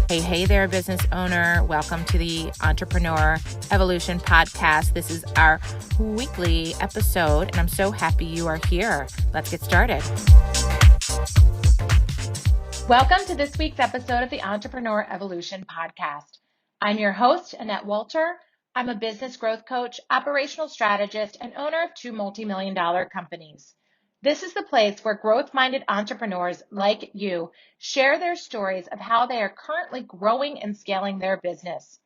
Hey there, business owner. Welcome to the Entrepreneur Evolution Podcast. This is our weekly episode, and I'm so happy you are here. Let's get started. Welcome to this week's episode of the Entrepreneur Evolution Podcast. I'm your host, Annette Walter. I'm a business growth coach, operational strategist, and owner of 2 multi-million-dollar companies. This is the place where growth-minded entrepreneurs like you share their stories of how they are currently growing and scaling their business.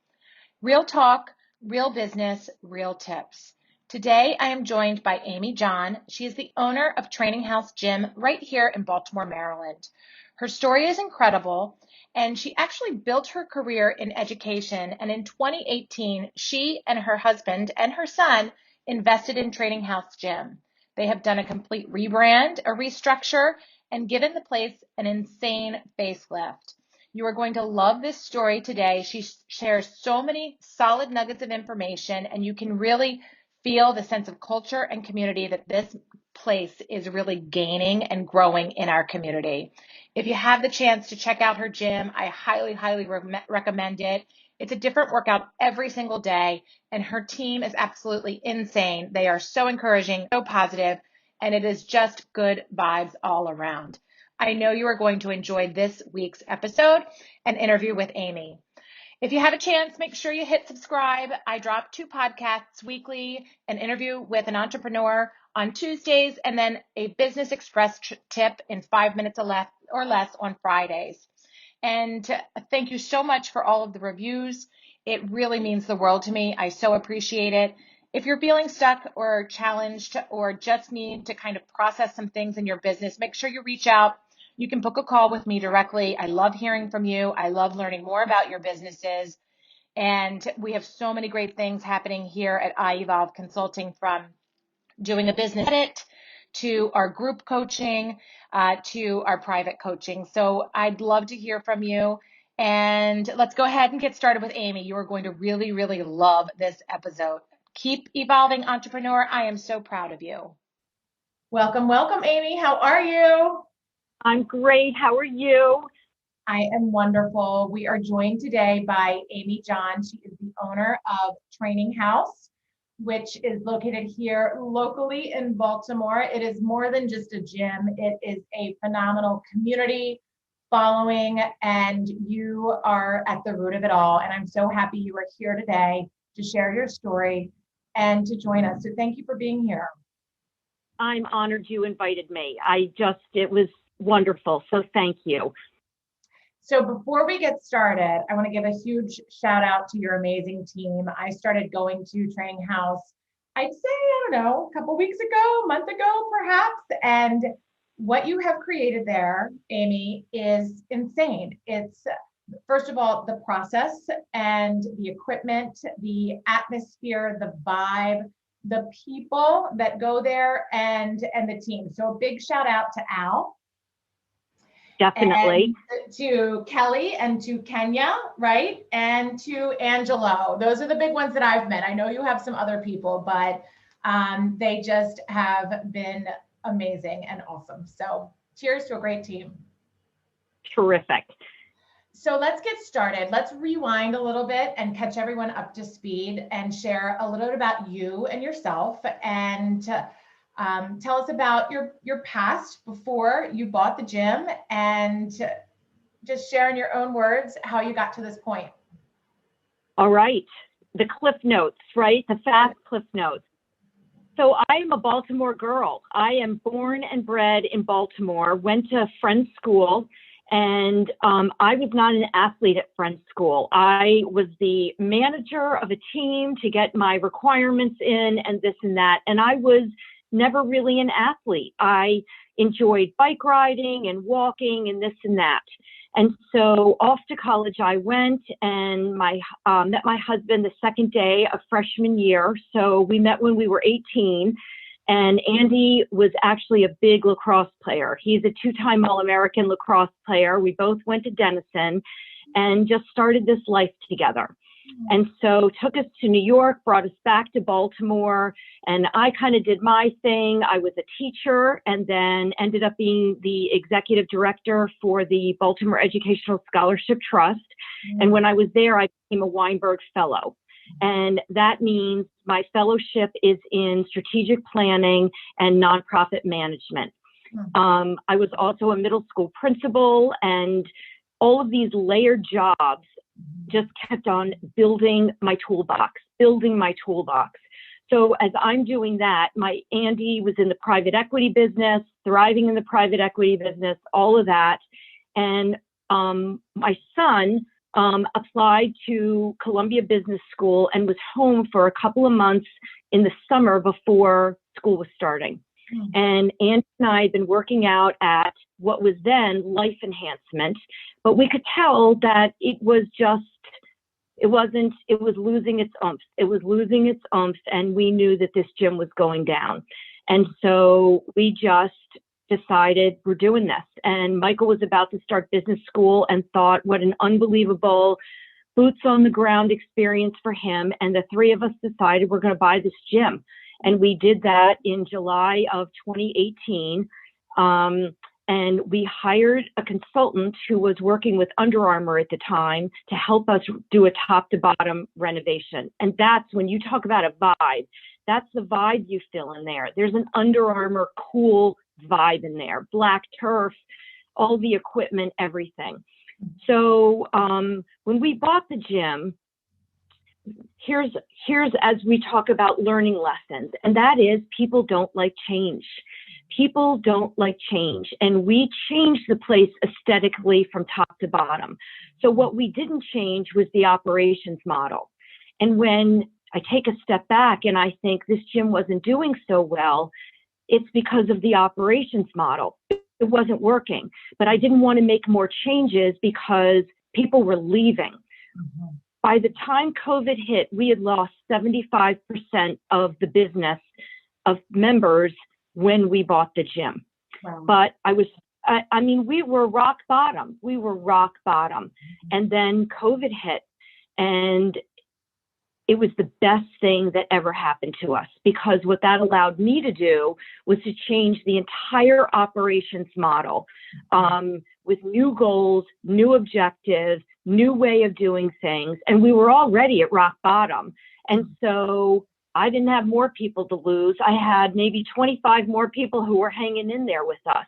Real talk, real business, real tips. Today, I am joined by Amy John. She is the owner of Training House Gym right here in Baltimore, Maryland. Her story is incredible, and she actually built her career in education. And in 2018, she and her husband and her son invested in Training House Gym. They have done a complete rebrand, a restructure, and given the place an insane facelift. You are going to love this story today. She shares so many solid nuggets of information, and you can really feel the sense of culture and community that this place is really gaining and growing in our community. If you have the chance to check out her gym, I highly recommend it. It's a different workout every single day, and her team is absolutely insane. They are so encouraging, so positive, and it is just good vibes all around. I know you are going to enjoy this week's episode and interview with Amy. If you have a chance, make sure you hit subscribe. I drop 2 podcasts weekly, an interview with an entrepreneur on Tuesdays, and then a business express tip in 5 minutes or less on Fridays. And thank you so much for all of the reviews. It really means the world to me. I so appreciate it. If you're feeling stuck or challenged or just need to kind of process some things in your business, make sure you reach out. You can book a call with me directly. I love hearing from you. I love learning more about your businesses. And we have so many great things happening here at iEvolve Consulting, from doing a business edit to our group coaching, to our private coaching. So I'd love to hear from you. And let's go ahead and get started with Amy. You are going to really love this episode. Keep evolving, entrepreneur. I am so proud of you. Welcome, Amy. How are you? I'm great. How are you? I am wonderful. We are joined today by Amy John. She is the owner of Training House, which is located here locally in Baltimore. It is more than just a gym. It is a phenomenal community following, and you are at the root of it all. And I'm so happy you are here today to share your story and to join us. So thank you for being here. I'm honored you invited me. It was wonderful. So thank you. So before we get started, I want to give a huge shout out to your amazing team. I started going to Training House, I'd say, a couple weeks ago, a month ago, perhaps. And what you have created there, Amy, is insane. It's, first of all, the process and the equipment, the atmosphere, the vibe, the people that go there, and the team. So a big shout out to Al. Definitely. And to Kelly and to Kenya, right? And to Angelo. Those are the big ones that I've met. I know you have some other people, but they just have been amazing and awesome. So cheers to a great team. Terrific. So let's get started. Let's rewind a little bit and catch everyone up to speed and share a little bit about you and yourself, and tell us about your past before you bought the gym, and just share in your own words how you got to this point. All right. The cliff notes, right? The fast cliff notes. So I am a Baltimore girl. I am born and bred in Baltimore, went to Friends School, and I was not an athlete at Friends School. I was the manager of a team to get my requirements in and this and that. And I was never really an athlete. I enjoyed bike riding and walking and this and that. And so off to college I went, and met my husband the second day of freshman year. So we met when we were 18. And Andy was actually a big lacrosse player. He's a 2-time All-American lacrosse player. We both went to Denison and just started this life together. And so took us to New York, brought us back to Baltimore, and I kind of did my thing. I was a teacher and then ended up being the executive director for the Baltimore Educational Scholarship Trust. And when I was there, I became a Weinberg Fellow. And that means my fellowship is in strategic planning and nonprofit management. I was also a middle school principal, and all of these layered jobs just kept on building my toolbox. So as I'm doing that, my Andy was in the private equity business, thriving in the private equity business, all of that. And my son applied to Columbia Business School and was home for a couple of months in the summer before school was starting. And Andy and I had been working out at what was then Life Enhancement, but we could tell that it was losing its oomph. It was losing its oomph, and we knew that this gym was going down. And so we just decided we're doing this. And Michael was about to start business school and thought what an unbelievable boots on the ground experience for him. And the three of us decided we're going to buy this gym. And we did that in July of 2018. And we hired a consultant who was working with Under Armour at the time to help us do a top to bottom renovation. And that's when you talk about a vibe, that's the vibe you feel in there. There's an Under Armour cool vibe in there, black turf, all the equipment, everything. So when we bought the gym, here's as we talk about learning lessons, and that is people don't like change. People don't like change, and we changed the place aesthetically from top to bottom. So what we didn't change was the operations model. And when I take a step back and I think this gym wasn't doing so well, it's because of the operations model. It wasn't working, but I didn't want to make more changes because people were leaving. By the time COVID hit, we had lost 75% of the business of members when we bought the gym. Wow. But we were rock bottom. And then COVID hit, and it was the best thing that ever happened to us, because what that allowed me to do was to change the entire operations model with new goals, new objectives, new way of doing things. And we were already at rock bottom. And so I didn't have more people to lose. I had maybe 25 more people who were hanging in there with us.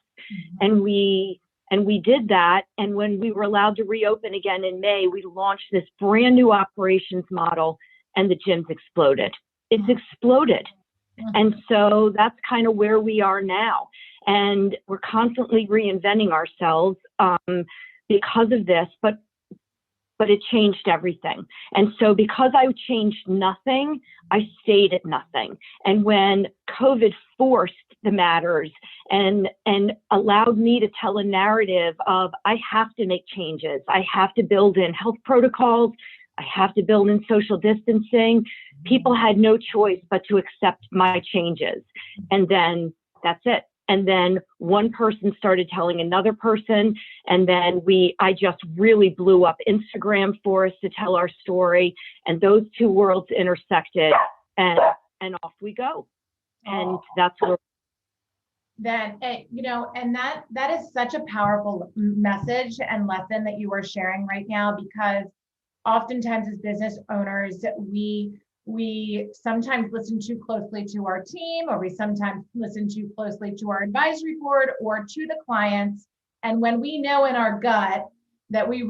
And we did that. And when we were allowed to reopen again in May, we launched this brand new operations model, and the gym's exploded. It's exploded. And so that's kind of where we are now. And we're constantly reinventing ourselves because of this, but it changed everything. And so because I changed nothing, I stayed at nothing. And when COVID forced the matters and allowed me to tell a narrative of, I have to make changes, I have to build in health protocols, I have to build in social distancing, people had no choice but to accept my changes. And then that's it. And then one person started telling another person, and then I just really blew up Instagram for us to tell our story, and those two worlds intersected, and off we go. And that's where and that is such a powerful message and lesson that you are sharing right now, because oftentimes as business owners, we sometimes listen too closely to our team, or we sometimes listen too closely to our advisory board or to the clients. And when we know in our gut that we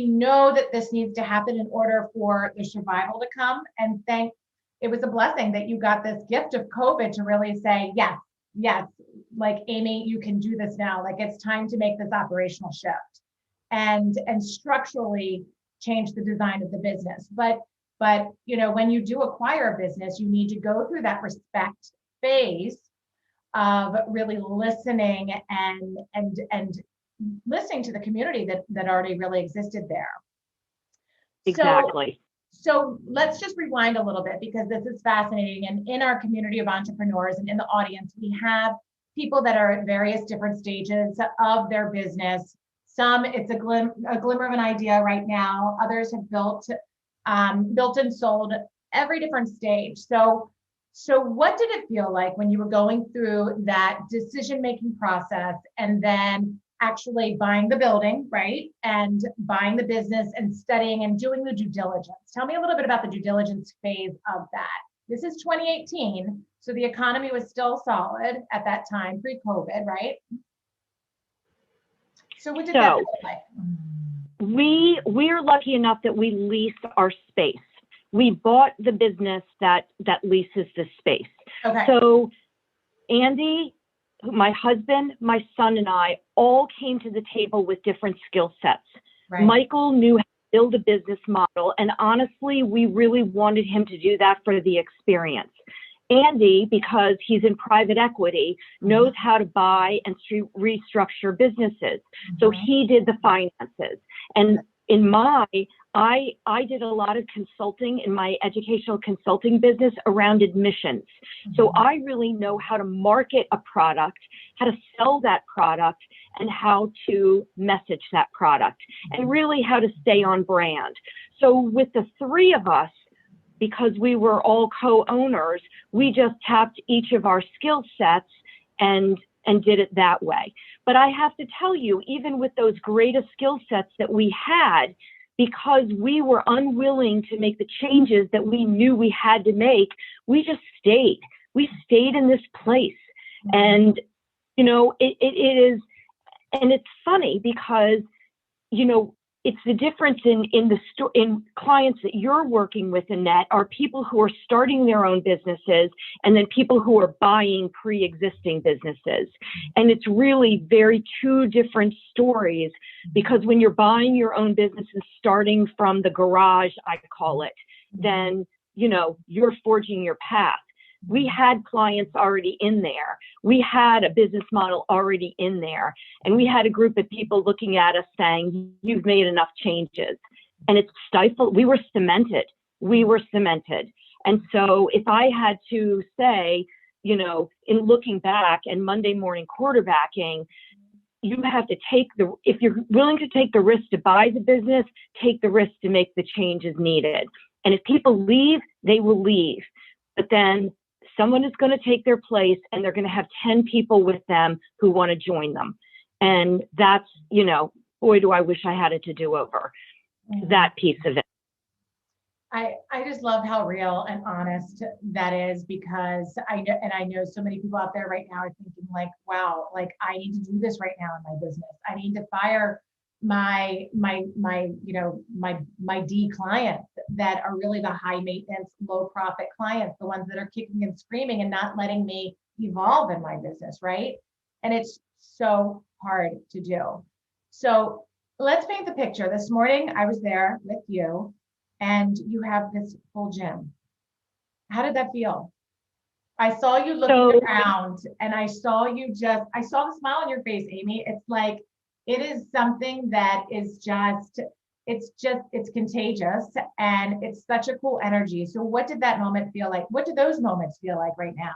know that this needs to happen in order for the survival to come, and it was a blessing that you got this gift of COVID to really say, yes, like Amy, you can do this now. Like, it's time to make this operational shift and structurally change the design of the business. But when you do acquire a business, you need to go through that respect phase of really listening and listening to the community that already really existed there. Exactly. So let's just rewind a little bit, because this is fascinating. And in our community of entrepreneurs and in the audience, we have people that are at various different stages of their business. Some it's a glimmer of an idea right now. Others have built and sold every different stage. So what did it feel like when you were going through that decision-making process and then actually buying the building, right? And buying the business and studying and doing the due diligence? Tell me a little bit about the due diligence phase of that. This is 2018, so the economy was still solid at that time, pre-COVID, right? So what did that look like? We're lucky enough that we lease our space. We bought the business that leases the space. Okay. So Andy, my husband, my son, and I all came to the table with different skill sets. Right. Michael knew how to build a business model, and honestly, we really wanted him to do that for the experience. Andy, because he's in private equity, knows how to buy and restructure businesses. So he did the finances. And in I did a lot of consulting in my educational consulting business around admissions. So I really know how to market a product, how to sell that product, and how to message that product, and really how to stay on brand. So with the three of us, because we were all co-owners, we just tapped each of our skill sets and did it that way. But I have to tell you, even with those greatest skill sets that we had, because we were unwilling to make the changes that we knew we had to make, we just stayed. We stayed in this place. And, you know, it is, and it's funny because, you know, it's the difference in clients that you're working with, Annette, are people who are starting their own businesses and then people who are buying pre-existing businesses. And it's really very two different stories, because when you're buying your own business and starting from the garage, I call it, then, you know, you're forging your path. We had clients already in there. We had a business model already in there. And we had a group of people looking at us saying, you've made enough changes. And it's stifled. We were cemented. And so if I had to say, you know, in looking back and Monday morning quarterbacking, you have to if you're willing to take the risk to buy the business, take the risk to make the changes needed. And if people leave, they will leave. But then someone is going to take their place, and they're going to have 10 people with them who want to join them. And that's, you know, boy, do I wish I had it to do over that piece of it. I just love how real and honest that is, because I know so many people out there right now are thinking like, wow, like I need to do this right now in my business. I need to fire my D clients that are really the high maintenance, low profit clients, the ones that are kicking and screaming and not letting me evolve in my business, right? And it's so hard to do. So let's paint the picture. This morning I was there with you, and you have this full gym. How did that feel? I saw you looking around, and I saw the smile on your face, Amy. It's like, it is something that is it's contagious, and it's such a cool energy. So what did that moment feel like? What do those moments feel like right now?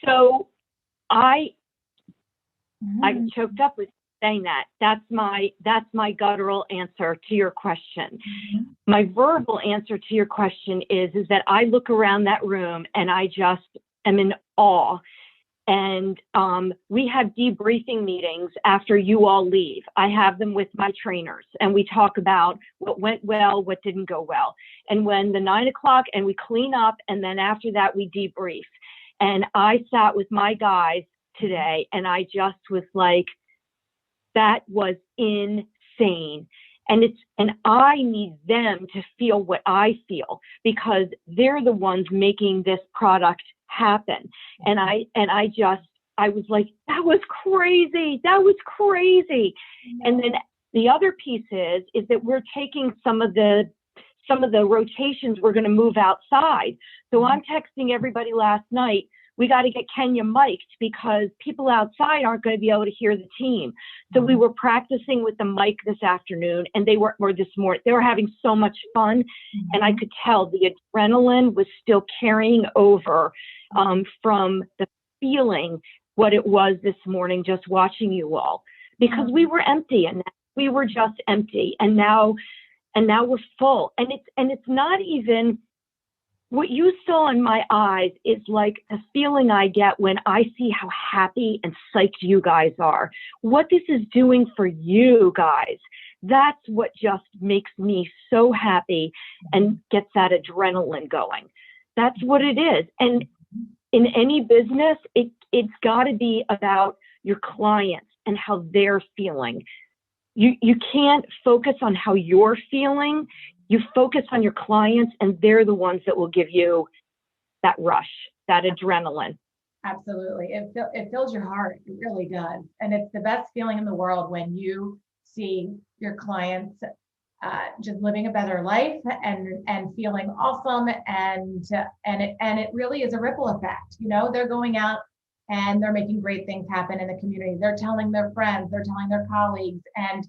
So I choked up with saying that. That's my guttural answer to your question. My verbal answer to your question is that I look around that room and I just am in awe. And we have debriefing meetings after you all leave. I have them with my trainers, and we talk about what went well, what didn't go well. And when the 9 o'clock, and we clean up, and then after that we debrief. And I sat with my guys today, and I just was like, that was insane. And I need them to feel what I feel, because they're the ones making this product happen. And I was like, that was crazy. And then the other piece is that we're taking some of the rotations, we're going to move outside. So I'm texting everybody last night, we got to get Kenya mic'd, because people outside aren't going to be able to hear the team. So we were practicing with the mic this afternoon, and or this morning, they were having so much fun. And I could tell the adrenaline was still carrying over from the feeling what it was this morning, just watching you all. because we were empty, and we were just empty, and now we're full. And it's not even what you saw in my eyes is like the feeling I get when I see how happy and psyched you guys are. What this is doing for you guys, that's what just makes me so happy and gets that adrenaline going. That's what it is. And in any business, it's got to be about your clients and how they're feeling. You can't focus on how you're feeling. You focus on your clients, and they're the ones that will give you that rush, that adrenaline. Absolutely. It fills your heart. It really does. And it's the best feeling in the world when you see your clients just living a better life and feeling awesome. And it really is a ripple effect. You know, they're going out and they're making great things happen in the community. They're telling their friends, they're telling their colleagues, and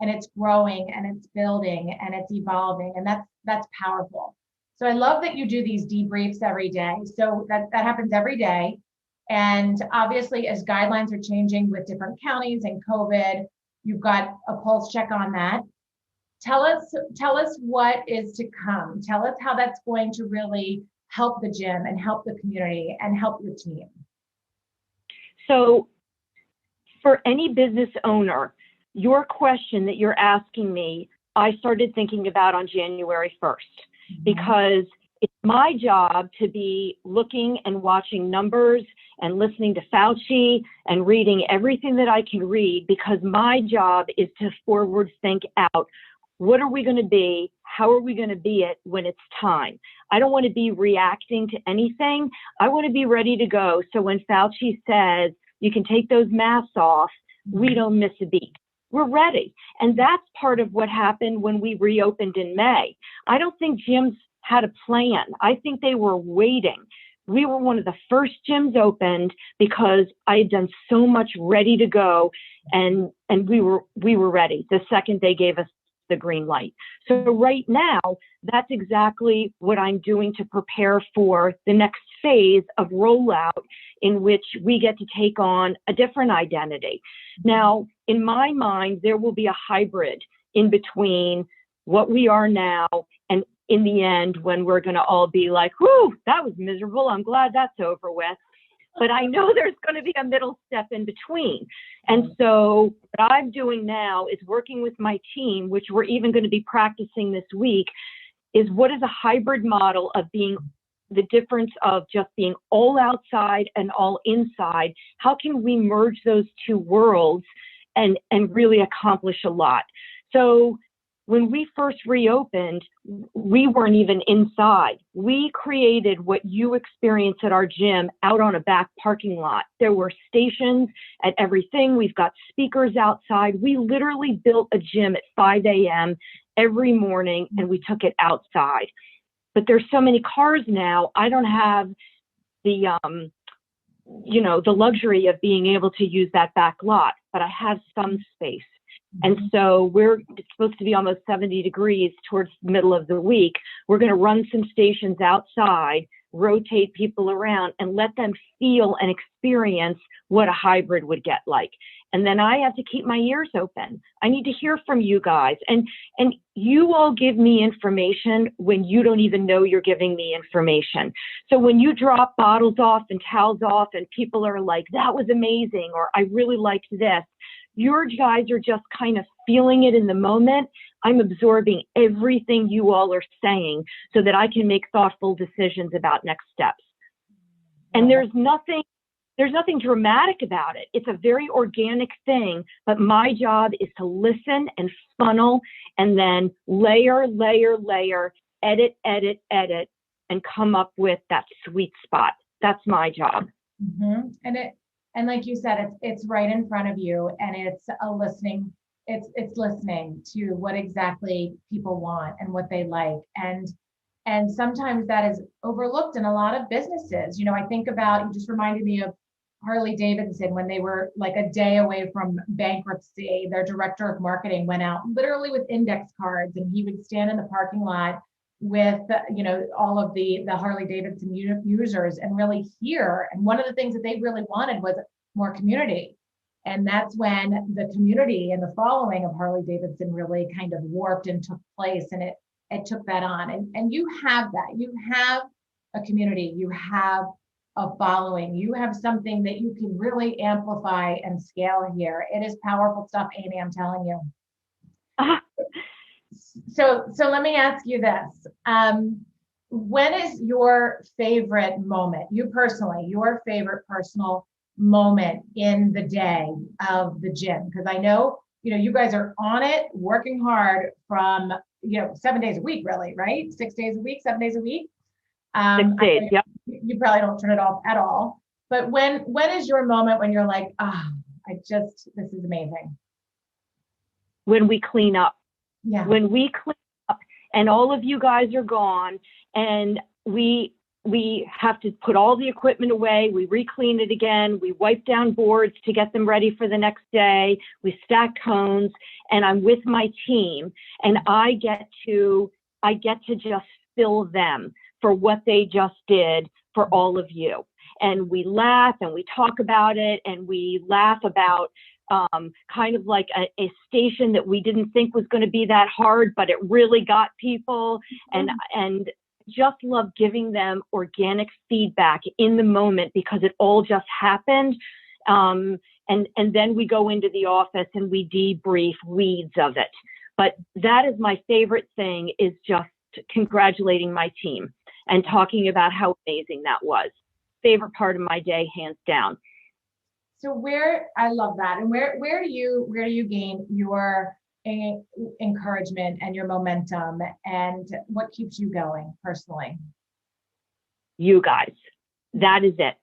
it's growing and it's building and it's evolving. And that's powerful. So I love that you do these debriefs every day. So that happens every day. And obviously, as guidelines are changing with different counties and COVID, you've got a pulse check on that. Tell us what is to come. Tell us how that's going to really help the gym and help the community and help your team. So for any business owner, your question that you're asking me, I started thinking about on January 1st, because it's my job to be looking and watching numbers and listening to Fauci and reading everything that I can read, because my job is to forward think out. What are we going to be? How are we going to be it when it's time? I don't want to be reacting to anything. I want to be ready to go. So when Fauci says you can take those masks off, we don't miss a beat. We're ready. And that's part of what happened when we reopened in May. I don't think gyms had a plan. I think they were waiting. We were one of the first gyms opened because I had done so much ready to go, and we were ready the second they gave us the green light. So right now, that's exactly what I'm doing to prepare for the next phase of rollout, in which we get to take on a different identity. Now, in my mind, there will be a hybrid in between what we are now and in the end, when we're going to all be like, whew, that was miserable. I'm glad that's over with. But I know there's going to be a middle step in between. And so what I'm doing now is working with my team, which we're even going to be practicing this week, is what is a hybrid model of being the difference of just being all outside and all inside. How can we merge those two worlds and really accomplish a lot? So when we first reopened, we weren't even inside. We created what you experience at our gym out on a back parking lot. There were stations at everything. We've got speakers outside. We literally built a gym at 5 a.m. every morning, and we took it outside. But there's so many cars now, I don't have the luxury of being able to use that back lot, but I have some space. And so it's supposed to be almost 70 degrees towards the middle of the week. We're going to run some stations outside, rotate people around, and let them feel and experience what a hybrid would get like. And then I have to keep my ears open. I need to hear from you guys. And you all give me information when you don't even know you're giving me information. So when you drop bottles off and towels off and people are like, that was amazing, or I really liked this, your guys are just kind of feeling it in the moment. I'm absorbing everything you all are saying so that I can make thoughtful decisions about next steps. And there's nothing dramatic about it. It's a very organic thing, but my job is to listen and funnel and then layer, edit, and come up with that sweet spot. That's my job. Mm-hmm. And like you said, it's right in front of you, and it's listening. It's listening to what exactly people want and what they like. And sometimes that is overlooked in a lot of businesses. You know, I think about, you just reminded me of Harley Davidson when they were like a day away from bankruptcy. Their director of marketing went out literally with index cards, and he would stand in the parking lot with, all of the Harley Davidson users and really hear. And one of the things that they really wanted was more community. And that's when the community and the following of Harley Davidson really kind of warped and took place. And it took that on. And you have that. You have a community. You have a following. You have something that you can really amplify and scale here. It is powerful stuff, Amy, I'm telling you. So let me ask you this. When is your favorite moment, you personally, your favorite personal moment in the day of the gym? Because I know, you guys are on it, working hard from, 7 days a week, really, right? 6 days a week, 7 days a week. 6 days, yep. You probably don't turn it off at all. But when is your moment when you're like, this is amazing? When we clean up. Yeah. When we clean up and all of you guys are gone and we have to put all the equipment away, we re-clean it again, we wipe down boards to get them ready for the next day, we stack cones, and I'm with my team and I get to just fill them for what they just did for all of you. And we laugh and we talk about it and we laugh about kind of like a station that we didn't think was going to be that hard, but it really got people, and just love giving them organic feedback in the moment because it all just happened. And then we go into the office and we debrief weeds of it. But that is my favorite thing, is just congratulating my team and talking about how amazing that was. Favorite part of my day, hands down. So I love that. And where do you gain your encouragement and your momentum, and what keeps you going personally? You guys, that is it.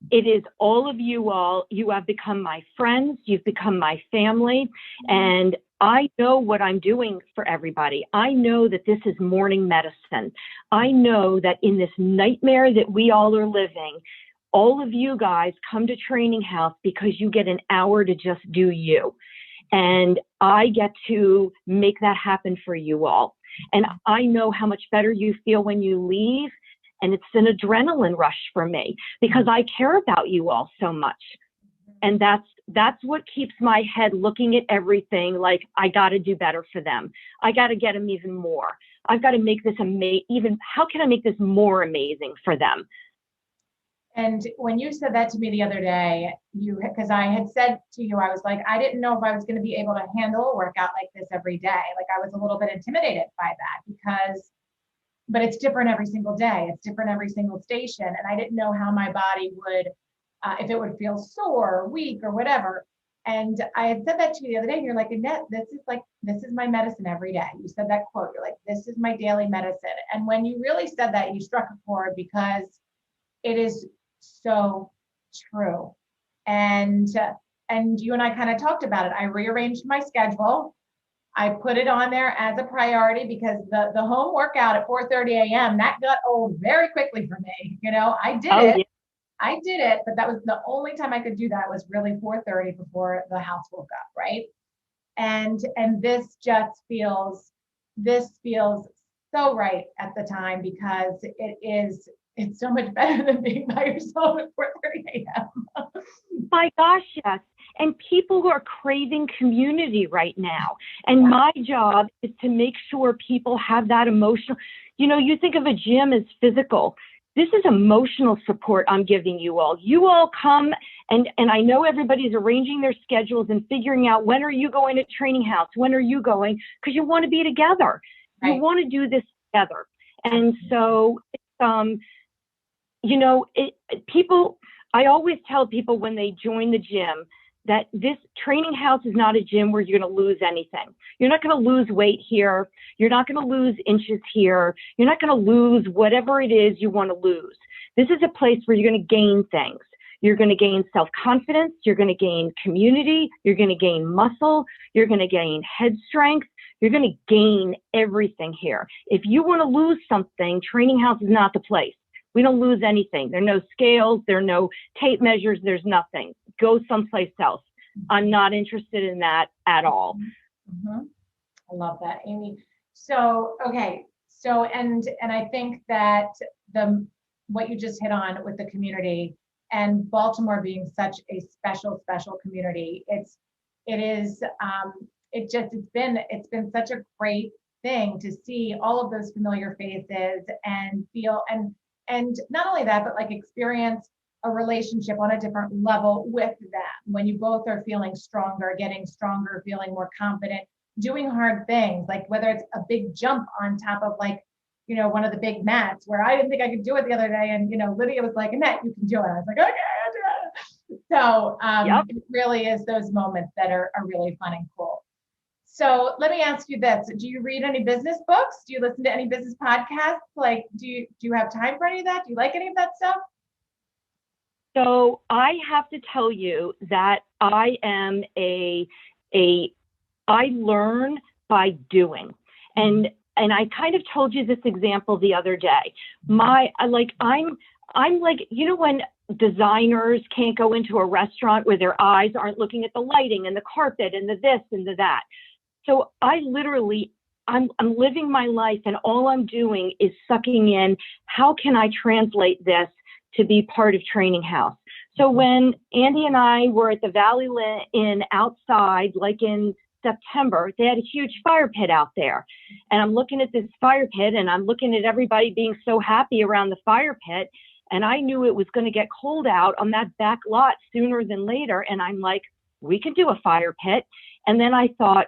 It is all of you all. You have become my friends. You've become my family. And I know what I'm doing for everybody. I know that this is morning medicine. I know that in this nightmare that we all are living, all of you guys come to Training House because you get an hour to just do you. And I get to make that happen for you all. And I know how much better you feel when you leave. And it's an adrenaline rush for me because I care about you all so much. And that's what keeps my head looking at everything like, I got to do better for them. I got to get them even more. I've got to make this how can I make this more amazing for them? And when you said that to me the other day, because I had said to you, I was like, I didn't know if I was going to be able to handle a workout like this every day. Like I was a little bit intimidated by that but it's different every single day. It's different every single station. And I didn't know how my body would, if it would feel sore or weak or whatever. And I had said that to you the other day, and you're like, Annette, this is my medicine every day. You said that quote, you're like, this is my daily medicine. And when you really said that, you struck a chord because it is so true. And you and I kind of talked about it. I rearranged my schedule. I put it on there as a priority because the home workout at 4:30 a.m. that got old very quickly for me. I did it. Yeah. I did it, but that was the only time I could do that, was really 4:30 before the house woke up, right? And this just feels so right at the time because it's so much better than being by yourself at 4:30 a.m. My gosh, yes. And people who are craving community right now. And my job is to make sure people have that emotional, you think of a gym as physical. This is emotional support I'm giving you all. You all come, and I know everybody's arranging their schedules and figuring out, when are you going to Training House? When are you going? Because you want to be together. Right. You want to do this together. And so, I always tell people when they join the gym that this Training House is not a gym where you're going to lose anything. You're not going to lose weight here. You're not going to lose inches here. You're not going to lose whatever it is you want to lose. This is a place where you're going to gain things. You're going to gain self-confidence. You're going to gain community. You're going to gain muscle. You're going to gain head strength. You're going to gain everything here. If you want to lose something, Training House is not the place. We don't lose anything. There are no scales. There are no tape measures. There's nothing. Go someplace else. I'm not interested in that at all. Mm-hmm. I love that, Amy. So, okay. So, and I think that what you just hit on with the community and Baltimore being such a special, special community, it's been such a great thing to see all of those familiar faces and feel and not only that, but like experience a relationship on a different level with them when you both are feeling stronger, getting stronger, feeling more confident, doing hard things, like whether it's a big jump on top of like, one of the big mats where I didn't think I could do it the other day. And, Lydia was like, Annette, you can do it. I was like, okay, I'll do it. So Yep. It really is those moments that are really fun and cool. So let me ask you this. Do you read any business books? Do you listen to any business podcasts? Like, do you have time for any of that? Do you like any of that stuff? So I have to tell you that I am I learn by doing. And I kind of told you this example the other day. I'm like, when designers can't go into a restaurant where their eyes aren't looking at the lighting and the carpet and the this and the that. So I'm living my life, and all I'm doing is sucking in, how can I translate this to be part of Training House? So when Andy and I were at the Valley Inn outside, like in September, they had a huge fire pit out there. And I'm looking at this fire pit, and I'm looking at everybody being so happy around the fire pit. And I knew it was going to get cold out on that back lot sooner than later. And I'm like, we could do a fire pit. And then I thought,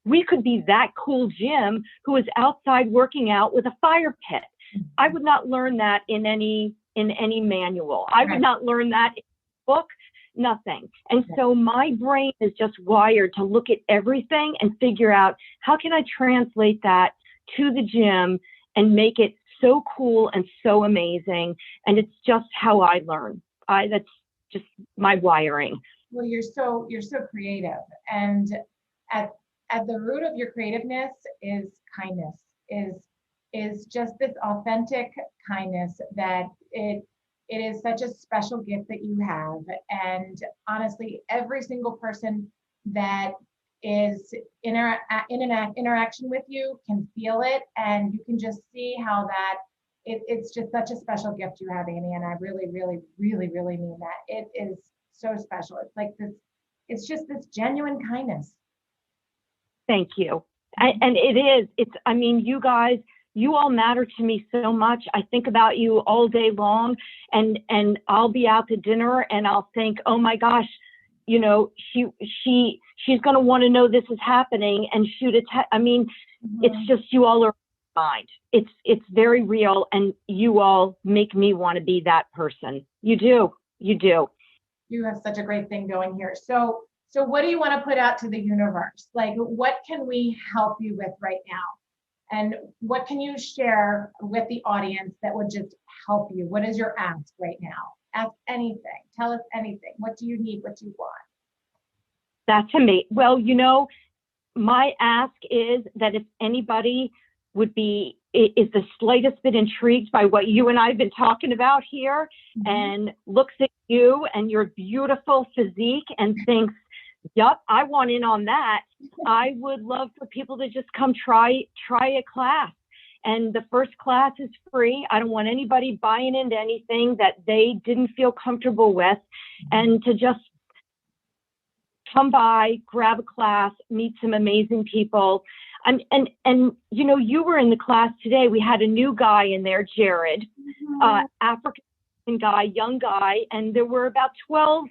we could be that cool gym who is outside working out with a fire pit. I would not learn that in any manual. I would not learn that in a book, nothing. And so my brain is just wired to look at everything and figure out, how can I translate that to the gym and make it so cool and so amazing? And it's just how I learn. That's just my wiring. Well, you're so creative, and at the root of your creativeness is kindness, is just this authentic kindness that it is such a special gift that you have. And honestly, every single person that is in an interaction with you can feel it, and you can just see how that it's just such a special gift you have, Annie. And I really, really, really, really mean that. It is so special. It's like this, it's just this genuine kindness. Thank you. And you guys, you all matter to me so much. I think about you all day long, and I'll be out to dinner and I'll think, oh my gosh, she's going to want to know this is happening and shoot a text. It's just, you all are mind. It's very real, and you all make me want to be that person. You do. You have such a great thing going here. So what do you want to put out to the universe? Like, what can we help you with right now? And what can you share with the audience that would just help you? What is your ask right now? Ask anything. Tell us anything. What do you need? What do you want? That's amazing. Well, my ask is that if anybody is the slightest bit intrigued by what you and I have been talking about here, and looks at you and your beautiful physique and thinks, yep, I want in on that, I would love for people to just come try a class. And the first class is free. I don't want anybody buying into anything that they didn't feel comfortable with, and to just come by, grab a class, meet some amazing people. And you were in the class today. We had a new guy in there, Jared, African guy, young guy, and there were about 12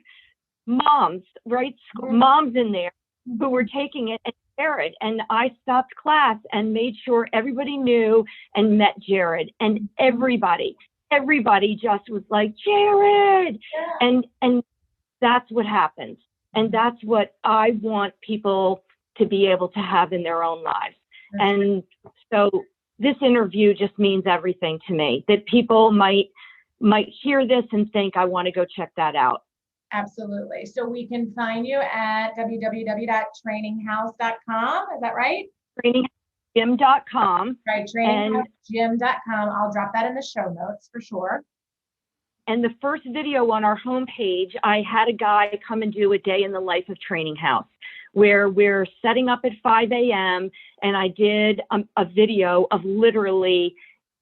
moms, right? Moms in there who were taking it, and Jared. And I stopped class and made sure everybody knew and met Jared, and everybody just was like, Jared. And that's what happens. And that's what I want people to be able to have in their own lives. And so this interview just means everything to me, that people might hear this and think, I want to go check that out. Absolutely. So we can find you at www.traininghouse.com. Is that right? TrainingHousegym.com. Right, TrainingHousegym.com. I'll drop that in the show notes for sure. And the first video on our homepage, I had a guy come and do a day in the life of Training House, where we're setting up at 5 a.m. And I did a video of literally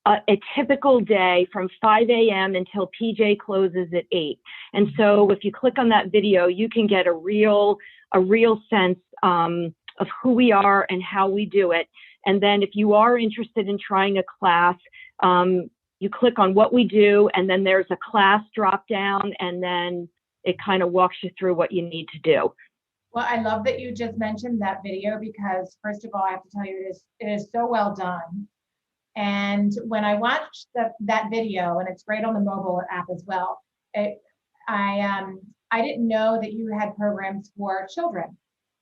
a typical day from 5 a.m. until PJ closes at 8. And so if you click on that video, you can get a real sense of who we are and how we do it. And then if you are interested in trying a class, you click on what we do, and then there's a class drop down, and then it kind of walks you through what you need to do. Well, I love that you just mentioned that video, because first of all, I have to tell you, it is so well done. And when I watched that video, and it's great on the mobile app as well, I didn't know that you had programs for children.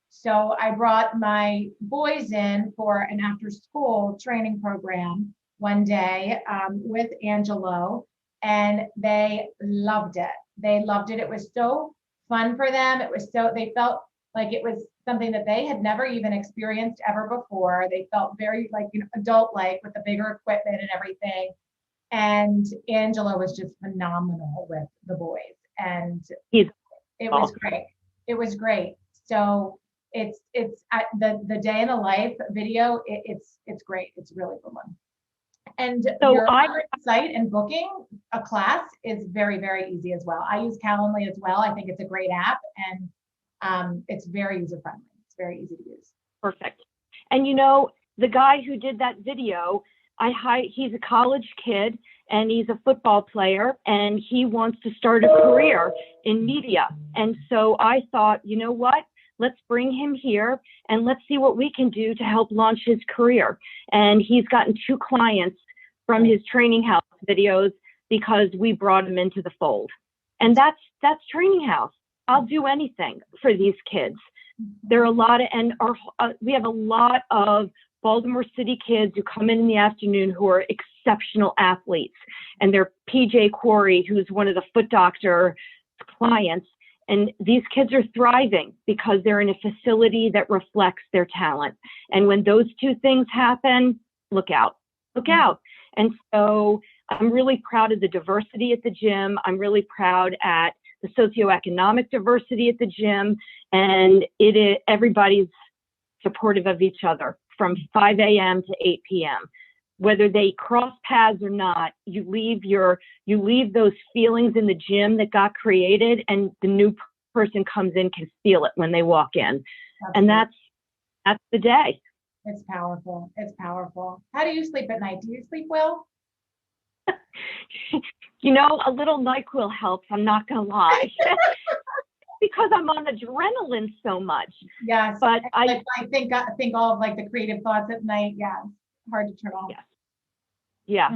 So I brought my boys in for an after-school training program one day with Angelo, and they loved it. They loved it. It was so fun for them. They felt like it was something that they had never even experienced ever before. They felt very adult-like with the bigger equipment and everything. And Angelo was just phenomenal with the boys, and it was great. It was great. So it's the day in the life video. It's great. It's really good one. And so your site and booking a class is very, very easy as well. I use Calendly as well. I think it's a great app, and it's very user friendly. It's very easy to use. Perfect. And the guy who did that video, he's a college kid, and he's a football player, and he wants to start a career in media. And so I thought, you know what? Let's bring him here and let's see what we can do to help launch his career. And he's gotten 2 clients from his Training House videos because we brought him into the fold. And that's Training House. I'll do anything for these kids. There are a lot of, we have a lot of Baltimore City kids who come in the afternoon who are exceptional athletes. And they're PJ Corey, who's one of the Foot Doctor clients. And these kids are thriving because they're in a facility that reflects their talent. And when those 2 things happen, look out. And so I'm really proud of the diversity at the gym. I'm really proud at the socioeconomic diversity at the gym. And everybody's supportive of each other from 5 a.m. to 8 p.m. Whether they cross paths or not, you leave those feelings in the gym that got created, and the new person comes in can feel it when they walk in. Absolutely. And that's the day. It's powerful. It's powerful. How do you sleep at night? Do you sleep well? A little NyQuil helps. I'm not gonna lie. Because I'm on adrenaline so much. Yes. But I think all of the creative thoughts at night. Yeah. Hard to turn off. Yes.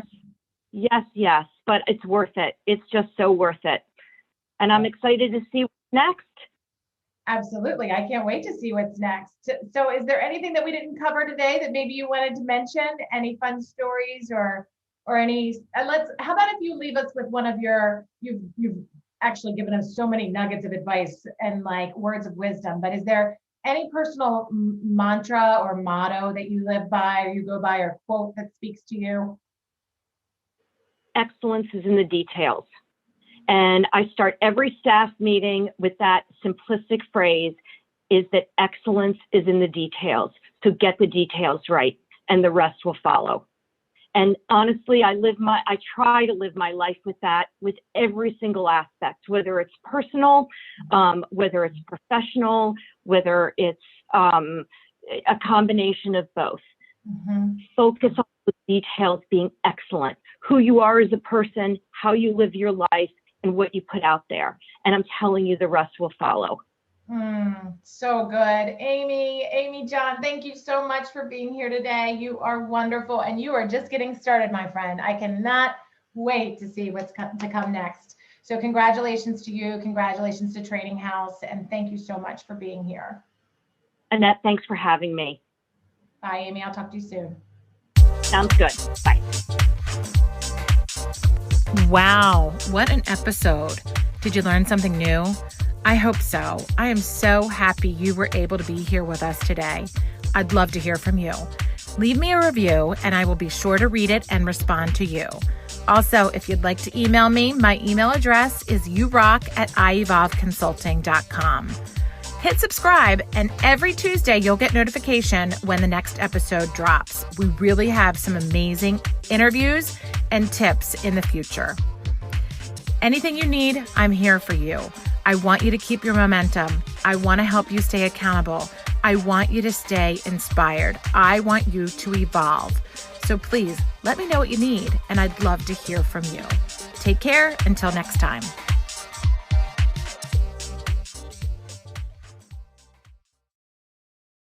Yes. But it's worth it. It's just so worth it. And I'm excited to see what's next. Absolutely. I can't wait to see what's next. So is there anything that we didn't cover today that maybe you wanted to mention? Any fun stories or any, how about if you leave us with one of you've actually given us so many nuggets of advice and words of wisdom, but is there any personal mantra or motto that you live by or you go by or quote that speaks to you? Excellence is in the details. And I start every staff meeting with that simplistic phrase, is that excellence is in the details. So get the details right and the rest will follow. And honestly, I try to live my life with that, with every single aspect, whether it's personal, whether it's professional, whether it's a combination of both. Mm-hmm. Focus on the details being excellent, who you are as a person, how you live your life, and what you put out there. And I'm telling you, the rest will follow. So good. Amy John, thank you so much for being here today. You are wonderful, and you are just getting started, my friend. I cannot wait to see what's to come next. So congratulations to you. Congratulations to Training House. And thank you so much for being here. Annette, thanks for having me. Bye, Amy. I'll talk to you soon. Sounds good. Bye. Wow, what an episode. Did you learn something new? I hope so. I am so happy you were able to be here with us today. I'd love to hear from you. Leave me a review and I will be sure to read it and respond to you. Also, if you'd like to email me, my email address is yourock@iEvolveConsulting.com. Hit subscribe, and every Tuesday you'll get notification when the next episode drops. We really have some amazing interviews and tips in the future. Anything you need, I'm here for you. I want you to keep your momentum. I want to help you stay accountable. I want you to stay inspired. I want you to evolve. So please let me know what you need, and I'd love to hear from you. Take care until next time.